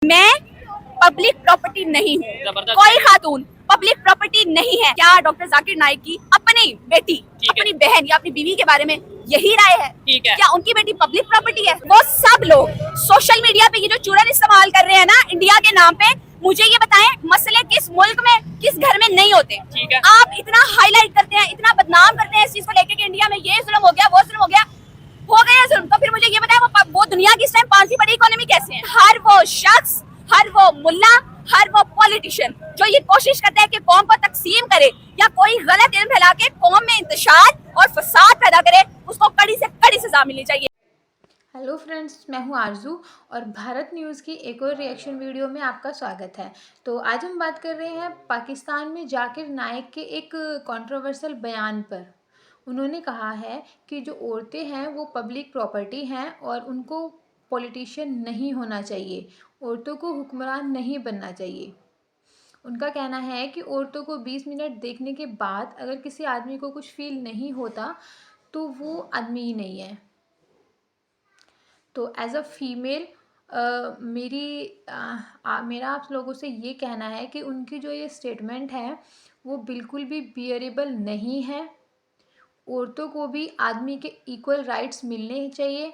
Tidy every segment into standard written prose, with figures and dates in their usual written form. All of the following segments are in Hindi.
मैं पब्लिक प्रॉपर्टी नहीं हूँ, कोई खातून पब्लिक प्रॉपर्टी नहीं है। क्या डॉक्टर जाकिर नाइक की अपनी बेटी, अपनी बहन या अपनी बीवी के बारे में यही राय है? क्या उनकी बेटी पब्लिक प्रॉपर्टी है? वो सब लोग सोशल मीडिया पे ये जो चूरन इस्तेमाल कर रहे हैं ना इंडिया के नाम पे, मुझे ये बताएं मसले किस मुल्क में, किस घर में नहीं होते? आप इतना हाईलाइट करते हैं, इतना बदनाम करते हैं इस चीज को लेकर कि इंडिया में ये जुल्म हो गया, वो जुल्म हो गया, हो गया जुल्म। तो फिर मुझे ये बताएं वो दुनिया की इस टाइम पांचवी बड़ी इकोनॉमी कैसे है? हर वो शख्स, हर वो मुल्ला, हर वो पॉलिटिशियन जो ये कोशिश करता है कि कौम को तकसीम करे या कोई गलत इल्म फैला के कौम में इंतशार और फसाद पैदा करे, उसको कड़ी से कड़ी सजा मिलनी चाहिए। हेलो फ्रेंड्स, मैं हूं आरजू और भारत न्यूज़ की एक और रिएक्शन वीडियो में आपका स्वागत है। तो आज हम बात कर रहे हैं पाकिस्तान में जाकिर नाइक के एक कंट्रोवर्शियल बयान पर। उन्होंने कहा है कि जो औरतें हैं वो पब्लिक प्रॉपर्टी हैं और उनको पॉलिटिशियन नहीं होना चाहिए, औरतों को हुक्मरान नहीं बनना चाहिए। उनका कहना है कि औरतों को 20 मिनट देखने के बाद अगर किसी आदमी को कुछ फील नहीं होता तो वो आदमी ही नहीं है। तो एज अ फीमेल मेरा आप लोगों से ये कहना है कि उनकी जो ये स्टेटमेंट है वो बिल्कुल भी बियरेबल नहीं है। औरतों को भी आदमी के इक्वल राइट्स मिलने चाहिए।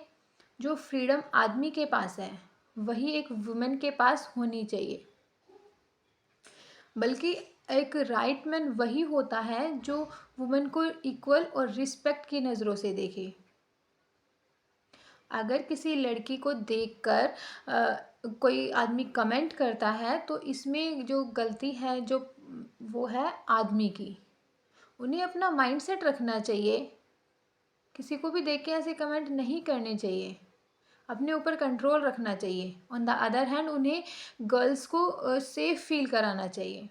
जो फ्रीडम आदमी के पास है वही एक वुमेन के पास होनी चाहिए। बल्कि एक राइट मैन वही होता है जो वुमेन को इक्वल और रिस्पेक्ट की नज़रों से देखे। अगर किसी लड़की को देखकर कोई आदमी कमेंट करता है तो इसमें जो गलती है जो वो है आदमी की। उन्हें अपना माइंडसेट रखना चाहिए, किसी को भी देख के ऐसे कमेंट नहीं करने चाहिए, अपने ऊपर कंट्रोल रखना चाहिए। ऑन द अदर हैंड उन्हें गर्ल्स को सेफ फील कराना चाहिए।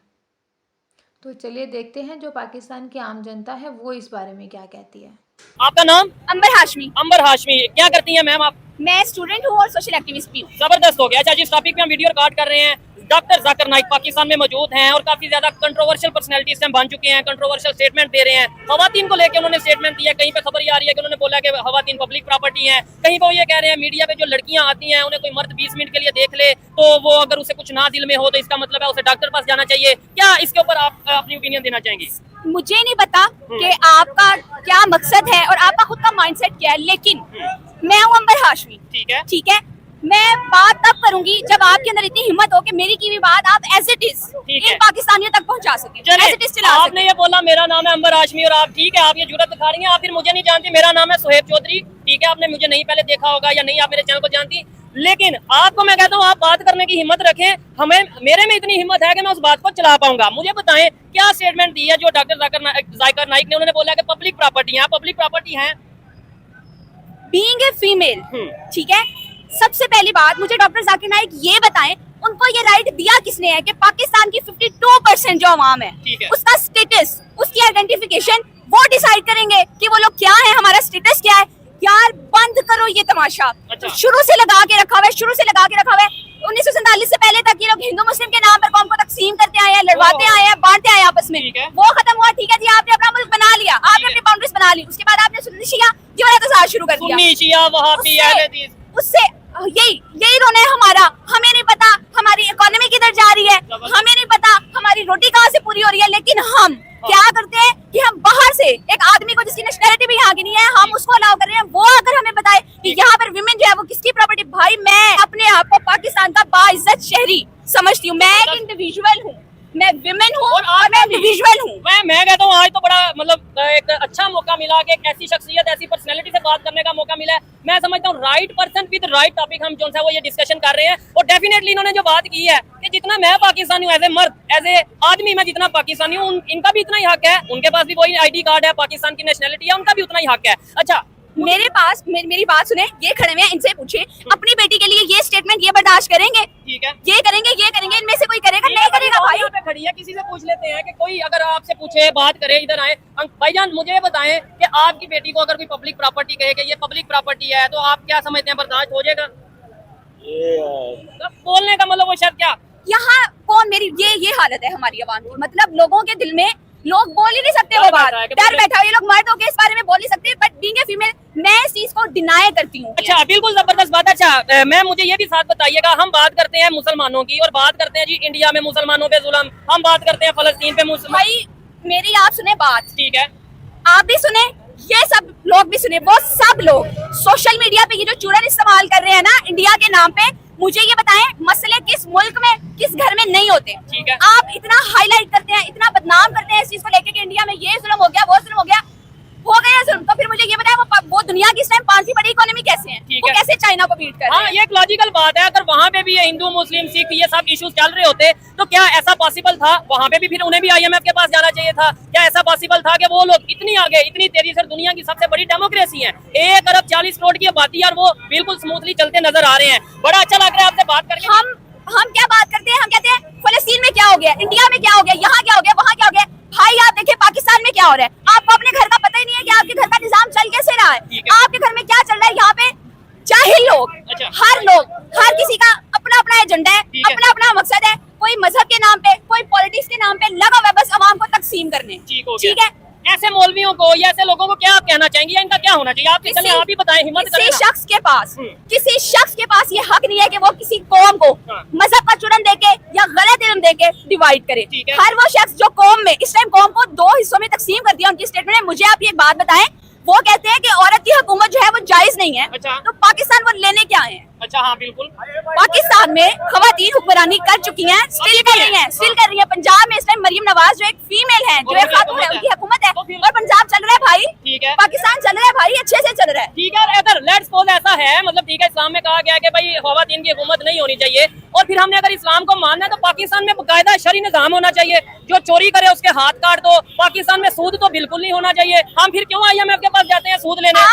तो चलिए देखते हैं जो पाकिस्तान की आम जनता है वो इस बारे में क्या कहती है। आपका नाम? अंबर हाशमी। अंबर हाशमी, क्या करती हैं मैम आप? मैं स्टूडेंट हूँ और सोशल एक्टिविस्ट भी हूँ। जबरदस्त हो गया। अच्छा, जिस टॉपिक पे हम वीडियो रिकॉर्ड कर रहे हैं, डॉक्टर जाकिर नाइक पाकिस्तान में मौजूद हैं और काफी ज्यादा कंट्रोवर्शियल पर्सनैलिटीज हम बन चुके हैं, कंट्रोवर्शियल स्टेटमेंट दे रहे हैं। खवातीन को लेकर उन्होंने स्टेटमेंट दिया, कहीं पे खबर ये आ रही है कि उन्होंने बोला कि खवातीन पब्लिक प्रॉपर्टी हैं, कहीं पे वो ये कह रहे हैं मीडिया पे जो लड़कियां आती हैं उन्हें कोई मर्द 20 मिनट के लिए देख ले तो वो अगर उसे कुछ ना दिल में हो तो इसका मतलब है उसे डॉक्टर पास जाना चाहिए। क्या इसके ऊपर आप अपनी ओपिनियन देना चाहेंगी? मुझे नहीं पता कि आपका क्या मकसद है और आपका खुद का माइंडसेट क्या है, लेकिन मैं हूँ अंबर हाशमी। ठीक है, मैं बात तब करूंगी जब आपके अंदर इतनी हिम्मत हो कि मेरी की भी बात आप एज इट इज इन पाकिस्तानियों तक पहुंचा सके, एज इट इज चला सके। आपने ये बोला मेरा नाम है अंबर हाशमी और आप, ठीक है, आप ये जुर्रत दिखा रही हैं, आप फिर मुझे नहीं जानती। मेरा नाम है सुहेब चौधरी, ठीक है, आपने मुझे नहीं पहले देखा होगा या नहीं आप मेरे चैनल को जानती, लेकिन आपको मैं कहता हूँ आप बात करने की हिम्मत रखें। हमें मेरे में इतनी हिम्मत है कि मैं उस बात को चला पाऊंगा। मुझे बताएं क्या स्टेटमेंट दी है जो डॉक्टर जाकिर नाइक ने? उन्होंने बोला कि पब्लिक प्रॉपर्टी है, पब्लिक प्रॉपर्टी है बीइंग ए फीमेल। ठीक है, सबसे पहली बात मुझे डॉक्टर जाकिर नाइक ये बताएं उनको ये राइट दिया किसने है कि पाकिस्तान की 52% जो अवाम है उसका स्टेटस, उसकी आइडेंटिफिकेशन वो डिसाइड करेंगे कि वो लोग क्या है, हमारा स्टेटस क्या है। यार बंद करो ये तमाशा। तो शुरू से लगा के रखा हुआ है, शुरू से लगा के रखा हुआ है। 1947 से पहले तक ये लोग हिंदू मुस्लिम के नाम पर कौम को तकसीम करते आए हैं, लड़वाते आए हैं, बांटते आए आपस में। वो खत्म हुआ, ठीक है जी, आपने अपना मुल्क बना लिया, आपने अपनी बाउंड्रीज बना ली, उसके बाद आपने सुन्नी शिया ये वाला तसाद शुरू कर दिया। उससे यही रोना है हमारा। हमें नहीं पता हमारी इकोनॉमी किधर जा रही है, हमें नहीं पता हमारी रोटी कहाँ से पूरी हो रही है, लेकिन हम क्या करते हैं कि हम बाहर से एक आदमी को जिसकी नेशनैलिटी भी यहाँ की नहीं है हम उसको अलाउ कर रहे हैं। वो अगर हमें बताए कि यहाँ पर विमेन जो है वो किसकी प्रॉपर्टी, भाई मैं अपने आप को पाकिस्तान का बाइज्जत शहरी समझती हूँ। मैं एक इंडिविजुअल हूँ, मैं विमेन हूँ और मैं इंडिविजुअल हूँ। मैं कहता हूँ आज तो बड़ा मतलब एक अच्छा मौका मिला कि एक ऐसी शख्सियत, ऐसी पर्सनैलिटी से बात करने का मौका मिला है। मैं समझता हूँ right person with right topic हम जो है वो ये डिस्कशन कर रहे हैं। और डेफिनेटली इन्होंने जो बात की है कि जितना मैं पाकिस्तानी हूँ एज ए मर्द, एज ए आदमी, मैं जितना पाकिस्तानी हूँ इनका भी इतना ही हक है। उनके पास भी वही ID कार्ड है, पाकिस्तान की नेशनैलिटी है, उनका भी उतना ही हक है। अच्छा, मेरे पास मेरी बात सुने, ये खड़े हुए हैं, इनसे पूछे अपनी बेटी के लिए ये स्टेटमेंट ये बर्दाश्त करेंगे? ठीक है, ये करेंगे, इनमें से कोई करेगा? नहीं करेगा भाई। यहाँ पे खड़ी है, किसी से पूछ लेते हैं कि कोई अगर आपसे पूछे, बात करे, इधर आए। भाईजान मुझे ये बताएं कि आपकी बेटी को अगर कोई पब्लिक प्रॉपर्टी कहे कि ये पब्लिक प्रॉपर्टी है तो आप क्या समझते हैं, बर्दाश्त हो जाएगा? तो बोलने का मतलब वो शर्त क्या? यहाँ कौन मेरी ये हालत है हमारी आवाम की, मतलब लोगों के दिल में लोग बोल ही नहीं सकते वो बात, डर बैठा है। ये लोग मर्द होके इस बारे में बोल नहीं सकते, बट बीइंग ए फीमेल मैं इस चीज को डिनाई करती हूँ। अच्छा, बिल्कुल जबरदस्त बात। अच्छा मैम, मुझे ये भी साथ बताइएगा, हम बात करते हैं मुसलमानों की और बात करते हैं जी इंडिया में मुसलमानों पे जुल्म, हम बात करते हैं फलस्तीन पे मुसलमान। भाई मेरी आप सुने बात, ठीक है, आप भी सुने, ये सब लोग भी सुने, वो सब लोग सोशल मीडिया पे ये जो चूरन इस्तेमाल कर रहे हैं ना इंडिया के नाम पे, मुझे ये बताएं मसले किस मुल्क में किस घर में नहीं होते। ठीक है, आप इतना हाईलाइट करते हैं, इतना बदनाम करते हैं इस चीज को लेके कि इंडिया में ये जुल्म हो गया, वो जुल्म हो गया जुल्म, तो फिर मुझे ये बताएं वो दुनिया की इस टाइम 5वीं बड़ी इकोनॉमी कैसे है, वो कैसे चाइना को बीट कर रहे हैं? हाँ, ये एक लॉजिकल बात है। अगर वहाँ पे भी ये हिंदू मुस्लिम सिख ये सब इश्यूज चल रहे होते तो क्या ऐसा पॉसिबल था वहाँ पे भी फिर उन्हें भी IMF के पास जाना चाहिए था? क्या ऐसा पॉसिबल था कि वो लोग इतनी आगे इतनी तेजी से दुनिया की सबसे बड़ी डेमोक्रेसी है, 1 अरब 40 करोड़ की आबादी और वो बिल्कुल स्मूथली चलते नजर आ रहे हैं? बड़ा अच्छा लग रहा है आपसे बात करके। हम क्या बात करते हैं, हम कहते हैं फलस्तीन में क्या हो गया, इंडिया में क्या हो गया, यहाँ क्या हो गया, वहाँ क्या हो गया। भाई आप देखिए पाकिस्तान में क्या हो रहा है, आपको अपने घर का पता ही नहीं है कि आपके घर का निजाम चल कैसे रहा है, आपके घर में क्या चल रहा है। यहाँ पे जाहिल लोग, हर किसी का अपना अपना एजेंडा है, अपना अपना मकसद है, कोई मजहब के नाम पे, कोई पॉलिटिक्स के नाम पे लगा हुआ है बस अवाम को तकसीम करने। ठीक है, ऐसे मौलवियों को या ऐसे लोगों को क्या आप कहना चाहेंगे, या इनका क्या होना चाहिए? आप ही बताएं, हिम्मत करें। किसी शख्स के पास ये हक नहीं है कि वो किसी कौम को मजहब का चुनन देके या गलत इल्म देके डिवाइड करे। हर वो शख्स जो कौम में इस टाइम कौम को 2 हिस्सों में तकसीम कर दिया उनकी स्टेटमेंट में। मुझे आप ये बात बताएं, वो कहते हैं कि औरत की हुकूमत जो है वो जायज नहीं है। तो पाकिस्तान वो लेने क्या है? अच्छा, हाँ बिल्कुल, पाकिस्तान में खवातीन हुक्मरानी कर चुकी हैं, स्टिल कर रही हैं। पंजाब में इस टाइम मरियम नवाज जो एक फीमेल है, जो एक खातून है, उनकी हुकूमत है और पंजाब चल रहा है भाई। ठीक है, पाकिस्तान चल रहा है भाई, अच्छे से चल रहा है। ठीक है, अगर लेट्स सपोज ऐसा है, मतलब ठीक है, इस्लाम में कहा गया है कि भाई खवातीन की हुकूमत नहीं होनी चाहिए, और फिर हमने अगर इस्लाम को मानना है तो पाकिस्तान में बाकायदा शरई निजाम होना चाहिए, जो चोरी करे उसके हाथ काट दो। पाकिस्तान में सूद तो बिल्कुल नहीं होना चाहिए। हम फिर क्यों IMF के पास जाते हैं सूद लेने?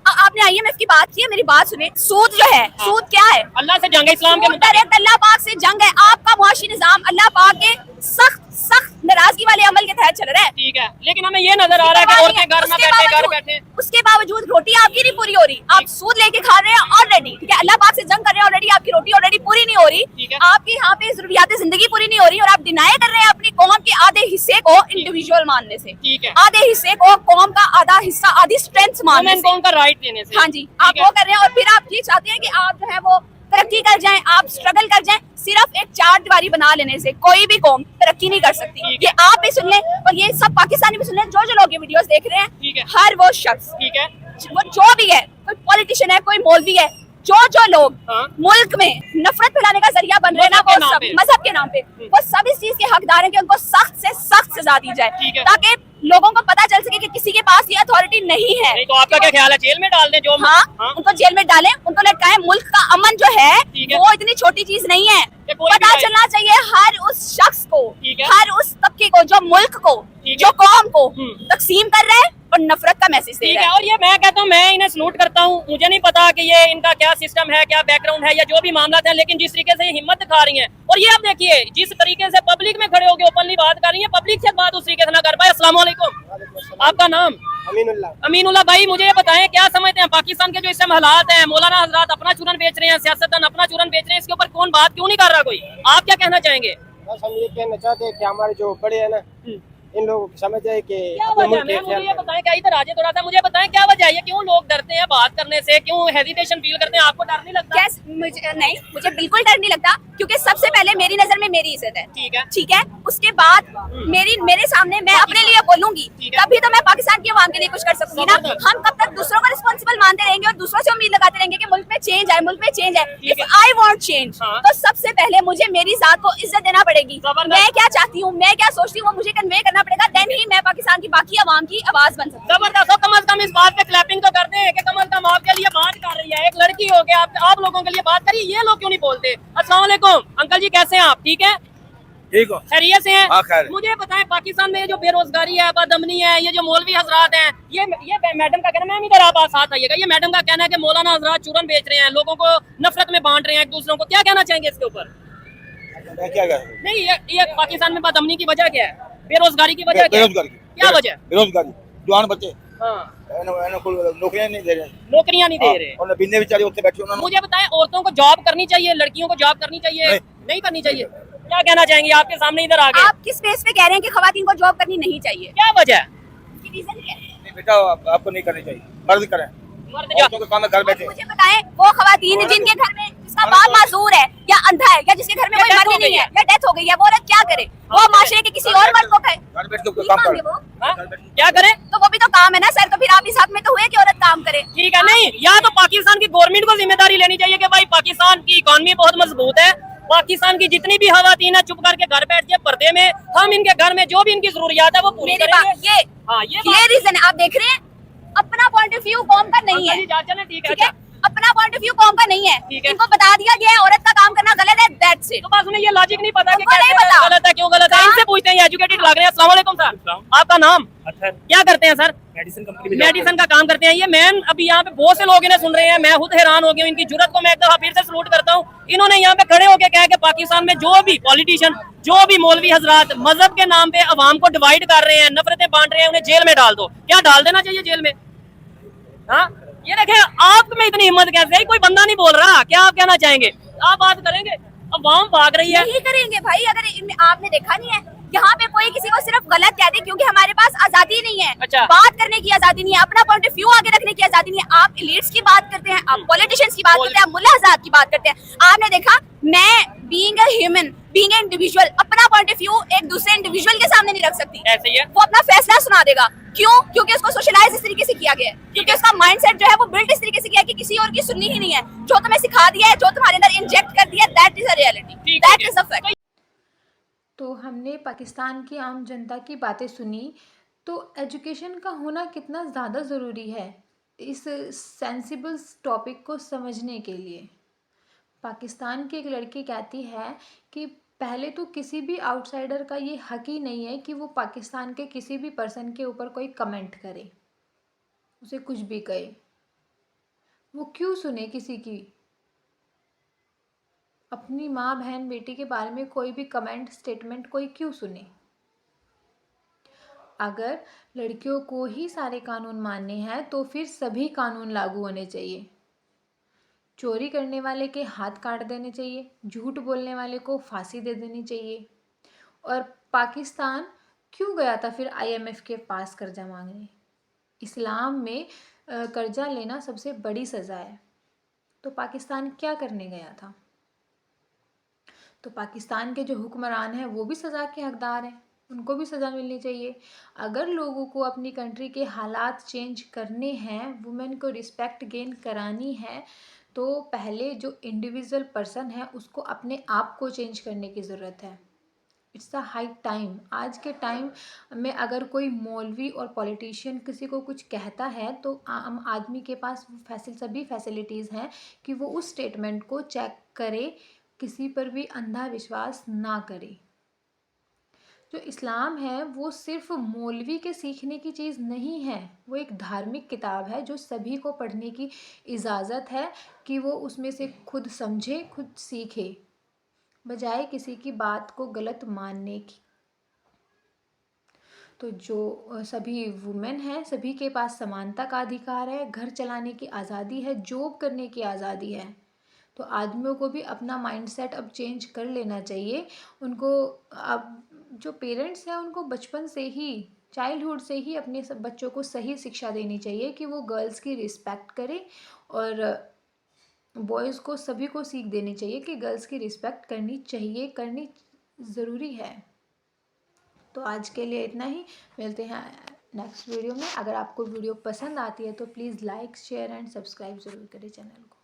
आपने IMF की बात की है, मेरी बात सुने। सूद जो है, सूद क्या है? अल्लाह से जंग है, इस्लाम के मुताबिक अल्लाह पाक से जंग है। आपका मुआशी निजाम अल्लाह पाक के सख्त नाराजगी वाले अमल के तहत चल रहा है। ठीक है, लेकिन हमें ये नजर आ रहा है कि औरतें घर में बैठे, घर बैठे, उसके बावजूद रोटी आपकी नहीं पूरी हो रही, आप सूद लेके खा रहे हैं ऑलरेडी। ठीक है, अल्लाह पाक से जंग कर रहे हैं ऑलरेडी, आपकी रोटी ऑलरेडी पूरी नहीं हो रही, आपकी यहाँ पे जरूरियात जिंदगी पूरी नहीं हो रही, और आप डिनाई कर रहे हैं अपनी कौम के आधे हिस्से को इंडिविजुअल मानने से, आधे हिस्से को कौम का आधा हिस्सा, आधी स्ट्रेंथ मानने से, कौम का राइट देने से। हाँ जी, आप वो कर रहे हैं। और फिर आप ये चाहते हैं कि आप जो है वो तरक्की कर जाएं, आप स्ट्रगल कर जाएं। सिर्फ एक 4 दीवारी बना लेने से कोई भी कौम तरक्की नहीं कर सकती। ये आप भी सुन लें और ये सब पाकिस्तानी भी सुन लें, जो लोग ये वीडियोस देख रहे हैं, हर वो शख्स, ठीक है, वो जो भी है, कोई पॉलिटिशियन है, कोई मौलवी है, जो लोग मुल्क में नफरत फैलाने का जरिया बन रहे हैं ना, वो सब मजहब के नाम पे, वो सब इस चीज के हकदार हैं कि उनको सख्त से सख्त सजा दी जाए, ताकि लोगों को पता चल सके कि किसी के पास ये अथॉरिटी नहीं है। नहीं तो आपका क्या ख्याल है, जेल में डाल दें जो? हाँ, उनको जेल में डालें, उनको लटकाएं। मुल्क का अमन जो है वो इतनी छोटी चीज नहीं है। पता चलना चाहिए हर उस शख्स को, हर उस तबके को जो मुल्क को, जो कौम को तकसीम कर रहे हैं और नफरत का मैसेज दे रहा है। और ये मैं कहता हूँ, मैं इन्हें सलूट करता हूँ। मुझे नहीं पता कि ये इनका क्या सिस्टम है, क्या बैकग्राउंड है, या जो भी मामला है, लेकिन जिस तरीके से ये हिम्मत दिखा रही हैं, और ये आप देखिए जिस तरीके से पब्लिक में खड़े होकर ओपनली बात कर रही है, पब्लिक से बात उस तरीके से ना कर पाए। अस्सलाम वालेकुम, आपका नाम? अमीनुल्लाह भाई, मुझे ये बताएं, क्या समझते हैं पाकिस्तान के जो इस समय हालात हैं, मौलाना हजरात अपना चूरन बेच रहे हैं, सियासतदान अपना चूरन बेच रहे हैं, इसके ऊपर कौन बात क्यों नहीं कर रहा? कोई आप क्या कहना चाहेंगे? बस हम ये कहना चाहते हैं कि हमारे जो बड़े हैं ना, इन लोगों को समझ आए कि मुझे ये बताएं, क्या इधर आजे थोड़ा सा मुझे बताएं क्या वजह है, क्यों लोग डरते हैं बात करने से, क्यों हेजिटेशन फील करते हैं? आपको डर नहीं लगता? मुझे बिल्कुल डर नहीं लगता, क्योंकि सबसे पहले मेरी नजर में मेरी इज्जत है। ठीक है, उसके बाद मेरे सामने मैं अपने लिए बोलूंगी, तभी तो मैं पाकिस्तान की आवाम के लिए कुछ कर सकूंगी ना। हम कब तक दूसरों को रिस्पॉन्सिबल मानते रहेंगे और दूसरों से उम्मीद लगाते रहेंगे कि मुल्क में चेंज आए, मुल्क में चेंज आए। इफ आई वांट चेंज, तो सबसे पहले मुझे मेरी जात को इज्जत देना पड़ेगी। मैं क्या चाहती हूँ, मैं क्या सोचती हूँ, वो मुझे कन्वे करना पड़ेगा, देन ही मैं पाकिस्तान की बाकी आवाम की आवाज बन सकती हूँ। जबरदस्त। कम अज कम इस बात पे क्लैपिंग तो करते हैं कि कम अज कम आपके लिए बात कर रही है, एक लड़की हो के आप लोगों के लिए बात करिए। ये लोग क्यों नहीं बोलते? अस्सलाम वालेकुम अंकल जी, कैसे हैं आप? ठीक है, ठीक हो, खैरियत से हैं? खैर। मुझे बताएं, पाकिस्तान में जो बेरोजगारी है, बदअमनी है, ये जो मौलवी हजरात हैं, ये मैडम का कहना, मैम इधर आप साथ आइएगा, ये मैडम का कहना है कि मौलाना हजरात चूरन बेच रहे हैं, लोगों को नफरत में बांट रहे हैं एक दूसरों को। क्या कहना चाहेंगे इसके ऊपर? क्या नहीं, ये पाकिस्तान में बदअमनी की वजह क्या है, बेरोजगारी की वजह क्या है? क्या वजह? बेरोजगारी, जवान बच्चे नौकरियां नहीं दे रहे, और बिन्ने बेचारे उत्ते बैठे उन्होंने। मुझे बताएं, औरतों को जॉब करनी चाहिए, लड़कियों को जॉब करनी चाहिए? नहीं करनी चाहिए। क्या कहना चाहेंगे? आपके सामने इधर आ गए, आप किस बेस पे कह रहे हैं कि खवातीन को जॉब करनी नहीं चाहिए? क्या वजह है? उसकी रीजन क्या है? नहीं बेटा आपको नहीं करनी चाहिए, मर्द करें, मर्द जा- औरतों के काम में घर बैठे। मुझे बताएं, वो खवातीन जिनके घर में जिसका बाप मासूर है या अंधा है या जिसके घर में या कोई death मर्द हो नहीं गई है या डेथ हो गई है, वो औरत क्या करे? वो माशरे के किसी और मर्द को कहे घर बैठ के नहीं काम मांगे कर। वो, हाँ? क्या करें? तो वो भी तो काम है ना सर। तो फिर आप इस हक में तो हुए कि औरत काम करे। ठीक है, नहीं, या तो पाकिस्तान की गवर्नमेंट को जिम्मेदारी लेनी चाहिए कि भाई पाकिस्तान की इकोनॉमी बहुत मजबूत है, पाकिस्तान की जितनी भी खवातीन है चुप करके घर बैठ के पर्दे में, हम इनके घर में जो भी इनकी जरूरियात है वो पूरी मेरी करेंगे। बात ये हाँ, ये रीजन है। आप देख रहे हैं, अपना पॉइंट ऑफ व्यू कौम का नहीं है, ठीक है, ठीक है? अपना पॉइंट ऑफ व्यू कौम का नहीं है। ठीक है। इनको बता दिया गया है औरत का काम करना गलत है, दैट्स इट। तो बस उन्हें ये लॉजिक नहीं पता कि उनको नहीं कैसे पता। गलत है, क्यों गलत है। हाँ। इनसे पूछते हैं, ये एजुकेटेड लग रहे हैं। अस्सलाम वालेकुम सर, आपका नाम? अतर क्या करते हैं सर? मेडिसिन कंपनी में मेडिसिन का काम करते हैं। ये मैम अभी यहाँ पे बहुत से लोग इन्हें सुन रहे हैं, मैं खुद हैरान हो गया हूँ। इनकी जुर्रत को मैं एक दफा फिर से सलूट करता हूँ। इन्होंने यहाँ पे खड़े होकर कहा कि पाकिस्तान में जो भी पॉलिटिशियन, जो भी मौलवी हजरात मजहब के नाम पे अवाम को डिवाइड कर रहे हैं, नफरतें बांट रहे हैं, उन्हें जेल में डाल दो। क्या डाल देना चाहिए जेल में? हाँ, ये देखें, आप में इतनी हिम्मत कैसे है? कोई बंदा नहीं बोल रहा, क्या आप कहना चाहेंगे? आप बात करेंगे, अवाम भाग रही है। यही करेंगे भाई। अगर आपने देखा नहीं है यहाँ पे कोई किसी को सिर्फ गलत कह दे, क्योंकि हमारे पास आजादी नहीं है। अच्छा। बात करने की आजादी नहीं है, अपना पॉइंट ऑफ व्यू आगे रखने की आजादी नहीं है। आप एलिट्स की बात करते हैं, आप पॉलिटिशियंस की बात करते हैं, आप मुल्ला हज़रात की बात करते हैं। आपने देखा, मैं being a human, being a individual, अपना पॉइंट ऑफ व्यू एक दूसरे इंडिविजुअल के सामने नहीं रख सकती। ऐसे ही है। वो अपना फैसला सुना देगा। क्यों? क्योंकि उसको सोशलाइज इस तरीके से किया गया है, क्योंकि उसका माइंडसेट जो है वो बिल्ट इस तरीके से किया है कि किसी और की सुननी ही नहीं है। जो तुम्हें सिखा दिया है, जो तुम्हारे अंदर इंजेक्ट कर दिया है, दैट इज अ रियलिटी, ठीक है, दैट इज अ फैक्ट। तो हमने पाकिस्तान की आम जनता की बातें सुनी। तो एजुकेशन का होना कितना ज़्यादा ज़रूरी है इस सेंसिबल टॉपिक को समझने के लिए। पाकिस्तान की एक लड़की कहती है कि पहले तो किसी भी आउटसाइडर का ये हक ही नहीं है कि वो पाकिस्तान के किसी भी पर्सन के ऊपर कोई कमेंट करे, उसे कुछ भी कहे। वो क्यों सुने किसी की? अपनी माँ, बहन, बेटी के बारे में कोई भी कमेंट, स्टेटमेंट कोई क्यों सुने? अगर लड़कियों को ही सारे कानून मानने हैं तो फिर सभी कानून लागू होने चाहिए। चोरी करने वाले के हाथ काट देने चाहिए, झूठ बोलने वाले को फांसी दे देनी चाहिए। और पाकिस्तान क्यों गया था फिर IMF के पास कर्जा मांगने? इस्लाम में कर्जा लेना सबसे बड़ी सज़ा है। तो पाकिस्तान क्या करने गया था? तो पाकिस्तान के जो हुक्मरान हैं वो भी सज़ा के हकदार हैं, उनको भी सज़ा मिलनी चाहिए। अगर लोगों को अपनी कंट्री के हालात चेंज करने हैं, वुमेन को रिस्पेक्ट गेन करानी है, तो पहले जो इंडिविजुअल पर्सन है उसको अपने आप को चेंज करने की ज़रूरत है। It's a high time. आज के टाइम में अगर कोई मौलवी और पॉलिटिशियन किसी को कुछ कहता है तो आम आदमी के पास वो सभी फैसिलिटीज़ हैं कि वो उस स्टेटमेंट को चेक करे, किसी पर भी अंधा विश्वास ना करे। जो इस्लाम है वो सिर्फ मौलवी के सीखने की चीज़ नहीं है, वो एक धार्मिक किताब है जो सभी को पढ़ने की इजाज़त है कि वो उसमें से खुद समझे, खुद सीखे, बजाय किसी की बात को गलत मानने की। तो जो सभी वुमेन हैं, सभी के पास समानता का अधिकार है, घर चलाने की आज़ादी है, जॉब करने की आज़ादी है। तो आदमियों को भी अपना माइंडसेट अब चेंज कर लेना चाहिए। उनको अब जो पेरेंट्स हैं उनको बचपन से ही, चाइल्डहुड से ही अपने सब बच्चों को सही शिक्षा देनी चाहिए कि वो गर्ल्स की रिस्पेक्ट करें, और बॉयज़ को सभी को सीख देनी चाहिए कि गर्ल्स की रिस्पेक्ट करनी चाहिए, करनी ज़रूरी है। तो आज के लिए इतना ही, मिलते हैं नेक्स्ट वीडियो में। अगर आपको वीडियो पसंद आती है तो please like, share and subscribe ज़रूर करें चैनल को।